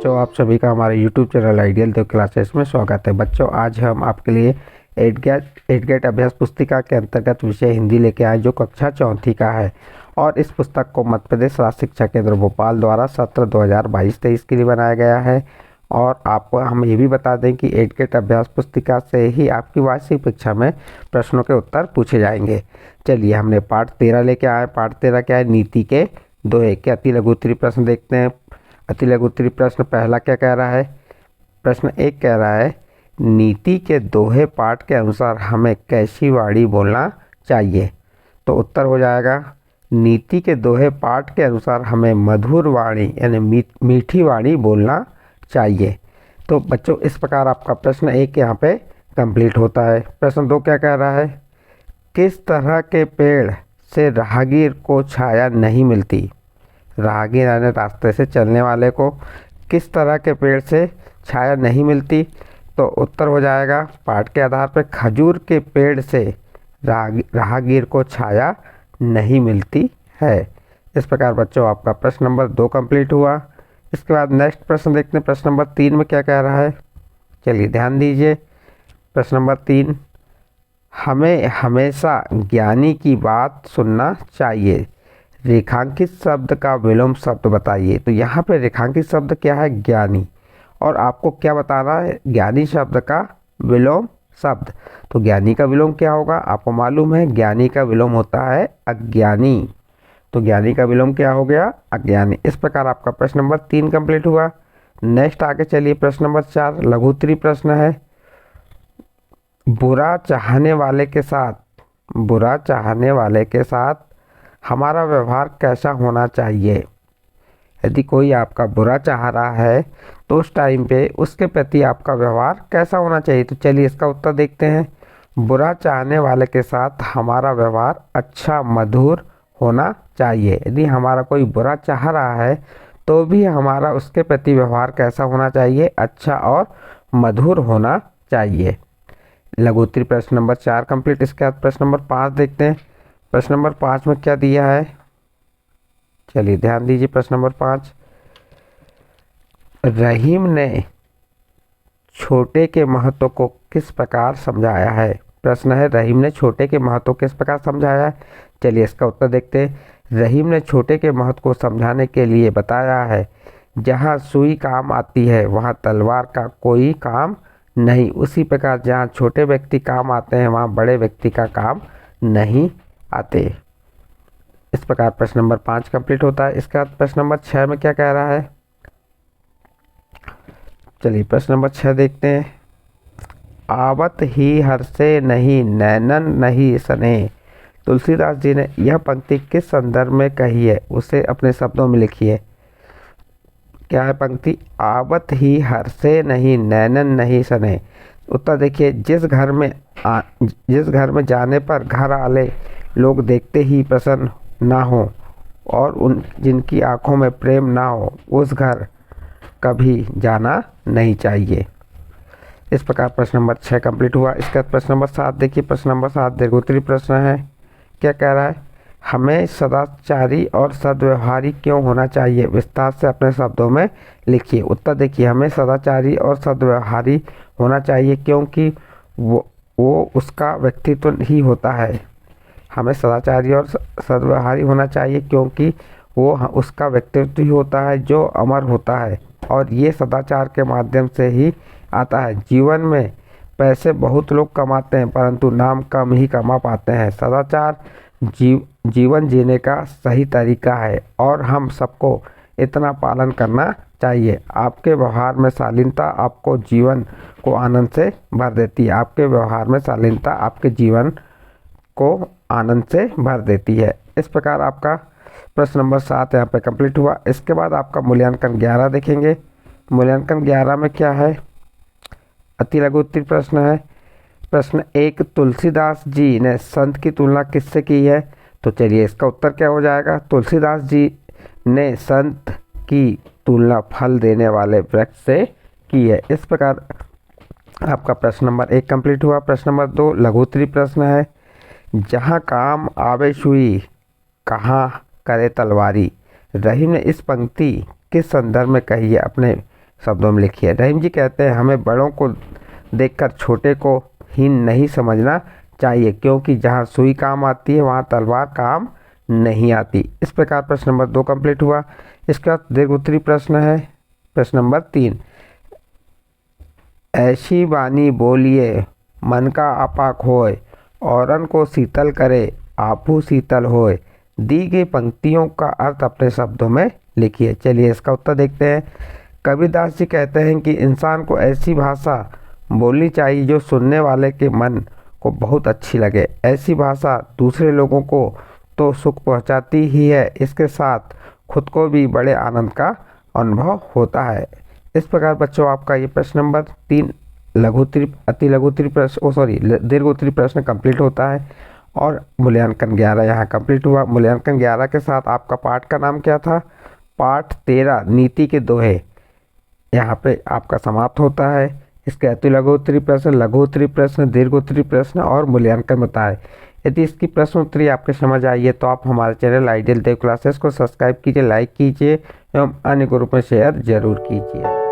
बच्चों, आप सभी का हमारे YouTube चैनल आइडियल देव क्लासेस में स्वागत है। बच्चों, आज हम आपके लिए एट गेट अभ्यास पुस्तिका के अंतर्गत विषय हिंदी लेके आए, जो कक्षा चौथी का है। और इस पुस्तक को मध्य प्रदेश राज्य शिक्षा केंद्र भोपाल द्वारा सत्र 2022-23 के लिए बनाया गया है। और आपको हम ये भी बता दें कि एट गेट अभ्यास पुस्तिका से ही आपकी वार्षिक परीक्षा में प्रश्नों के उत्तर पूछे जाएंगे। चलिए, हमने पाठ 13 लेके आए। पाठ 13 क्या है? नीति के दोहे के अति लघु उत्तरीय प्रश्न देखते हैं। अति लघु उत्तरीय प्रश्न पहला क्या कह रहा है? प्रश्न 1 कह रहा है, नीति के दोहे पाठ के अनुसार हमें कैसी वाणी बोलना चाहिए? तो उत्तर हो जाएगा, नीति के दोहे पाठ के अनुसार हमें मधुर वाणी यानी मीठी वाणी बोलना चाहिए। तो बच्चों, इस प्रकार आपका प्रश्न 1 यहाँ पे कंप्लीट होता है। प्रश्न 2 क्या कह रहा है? किस तरह के पेड़ से राहगीर को छाया नहीं मिलती? राहगीर यानी रास्ते से चलने वाले को किस तरह के पेड़ से छाया नहीं मिलती? तो उत्तर हो जाएगा पाठ के आधार पर, खजूर के पेड़ से राहगीर को छाया नहीं मिलती है। इस प्रकार बच्चों, आपका प्रश्न नंबर 2 कंप्लीट हुआ। इसके बाद नेक्स्ट प्रश्न देखते हैं। प्रश्न नंबर 3 में क्या कह रहा है? चलिए ध्यान दीजिए। प्रश्न नंबर 3, हमें हमेशा ज्ञानी की बात सुनना चाहिए। रेखांकित शब्द का विलोम शब्द बताइए। तो यहाँ पे रेखांकित शब्द क्या है? ज्ञानी। और आपको क्या बताना है? ज्ञानी शब्द का विलोम शब्द। तो ज्ञानी का विलोम क्या होगा? आपको मालूम है, ज्ञानी का विलोम होता है अज्ञानी। तो ज्ञानी का विलोम क्या हो गया? अज्ञानी। इस प्रकार आपका प्रश्न नंबर 3 कंप्लीट हुआ। नेक्स्ट आगे चलिए। प्रश्न नंबर 4 लघु उत्तरीय प्रश्न है। बुरा चाहने वाले के साथ हमारा व्यवहार कैसा होना चाहिए? यदि कोई आपका बुरा चाह रहा है तो उस टाइम पे उसके प्रति आपका व्यवहार कैसा होना चाहिए? तो चलिए इसका उत्तर देखते हैं। बुरा चाहने वाले के साथ हमारा व्यवहार अच्छा मधुर होना चाहिए। यदि हमारा कोई बुरा चाह रहा है तो भी हमारा उसके प्रति व्यवहार कैसा होना चाहिए? अच्छा और मधुर होना चाहिए। लघु उत्तरीय प्रश्न नंबर 4 कंप्लीट। इसके बाद प्रश्न नंबर 5 देखते हैं। प्रश्न नंबर 5 में क्या दिया है? चलिए ध्यान दीजिए। प्रश्न नंबर 5, रहीम ने छोटे के महत्व को किस प्रकार समझाया है? प्रश्न है, रहीम ने छोटे के महत्व को किस प्रकार समझाया है? चलिए इसका उत्तर देखते हैं। रहीम ने छोटे के महत्व को समझाने के लिए बताया है, जहाँ सुई काम आती है वहाँ तलवार का कोई काम नहीं। उसी प्रकार जहाँ छोटे व्यक्ति काम आते हैं वहाँ बड़े व्यक्ति का काम नहीं आते। इस प्रकार प्रश्न नंबर 5 कंप्लीट होता है। इसके बाद प्रश्न नंबर 6 में क्या कह रहा है? चलिए प्रश्न नंबर 6 देखते हैं। आवत ही हर्षे नहीं नैनन नहीं सने। तुलसीदास जी ने यह पंक्ति किस संदर्भ में कही है? उसे अपने शब्दों में लिखिए। क्या है पंक्ति? आवत ही हर्षे नहीं नैनन नहीं सने। उत्तर देखिए, जिस घर में जाने पर घर वाले लोग देखते ही प्रसन्न ना हो और उन जिनकी आंखों में प्रेम ना हो, उस घर कभी जाना नहीं चाहिए। इस प्रकार प्रश्न नंबर 6 कंप्लीट हुआ। इसका प्रश्न नंबर 7 देखिए। प्रश्न नंबर 7 दीर्घोत्तरीय प्रश्न है। क्या कह रहा है? हमें सदाचारी और सद्व्यवहारी क्यों होना चाहिए? विस्तार से अपने शब्दों में लिखिए। उत्तर देखिए, हमें सदाचारी और सद्व्यवहारी होना चाहिए क्योंकि वो उसका व्यक्तित्व ही होता है। हमें सदाचारी और सद्व्यवहारी होना चाहिए क्योंकि वो उसका व्यक्तित्व ही होता है जो अमर होता है, और ये सदाचार के माध्यम से ही आता है। जीवन में पैसे बहुत लोग कमाते हैं परंतु नाम कम ही कमा पाते हैं। सदाचार जीवन जीने का सही तरीका है और हम सबको इतना पालन करना चाहिए। आपके व्यवहार में शालीनता आपको जीवन को आनंद से भर देती है। आपके व्यवहार में शालीनता आपके जीवन को आनंद से भर देती है। इस प्रकार आपका प्रश्न नंबर 7 यहाँ पे कंप्लीट हुआ। इसके बाद आपका मूल्यांकन 11 देखेंगे। मूल्यांकन 11 में क्या है? अति लघु उत्तरीय प्रश्न है। प्रश्न 1, तुलसीदास जी ने संत की तुलना किससे की है? तो चलिए इसका उत्तर क्या हो जाएगा? तुलसीदास जी ने संत की तुलना फल देने वाले वृक्ष से की है। इस प्रकार आपका प्रश्न नंबर 1 कंप्लीट हुआ। प्रश्न नंबर 2 लघु उत्तरीय प्रश्न है। जहाँ काम आवे सुई कहाँ करे तलवारी। रहीम ने इस पंक्ति किस संदर्भ में कही है? अपने शब्दों में लिखिए। रहीम जी कहते हैं हमें बड़ों को देखकर छोटे को हीन नहीं समझना चाहिए, क्योंकि जहाँ सुई काम आती है वहाँ तलवार काम नहीं आती। इस प्रकार प्रश्न नंबर 2 कंप्लीट हुआ। इसके बाद दीर्घोत्तरी प्रश्न है प्रश्न नंबर 3। ऐसी वाणी बोलिए मन का अपाक होए, औरन को शीतल करे आपू शीतल होए। दी गई पंक्तियों का अर्थ अपने शब्दों में लिखिए। चलिए इसका उत्तर देखते हैं। कबीरदास जी कहते हैं कि इंसान को ऐसी भाषा बोलनी चाहिए जो सुनने वाले के मन को बहुत अच्छी लगे। ऐसी भाषा दूसरे लोगों को तो सुख पहुंचाती ही है, इसके साथ खुद को भी बड़े आनंद का अनुभव होता है। इस प्रकार बच्चों आपका ये प्रश्न नंबर 3 लघुत्तरी अति लघुत्तरी प्रश्न दीर्घोत्तरी प्रश्न कंप्लीट होता है और मूल्यांकन 11 यहाँ कंप्लीट हुआ। मूल्यांकन 11 के साथ आपका पाठ का नाम क्या था? पाठ 13 नीति के दोहे यहाँ पे आपका समाप्त होता है। इसके अति लघुत्तरी प्रश्न, लघुत्तरी प्रश्न, दीर्घोत्तरी प्रश्न और मूल्यांकन बताए। यदि इसकी प्रश्न उत्तरी आपके समझ आई है तो आप हमारे चैनल आइडियल देव क्लासेस को सब्सक्राइब कीजिए, लाइक कीजिए एवं अन्य ग्रुप में शेयर जरूर कीजिए।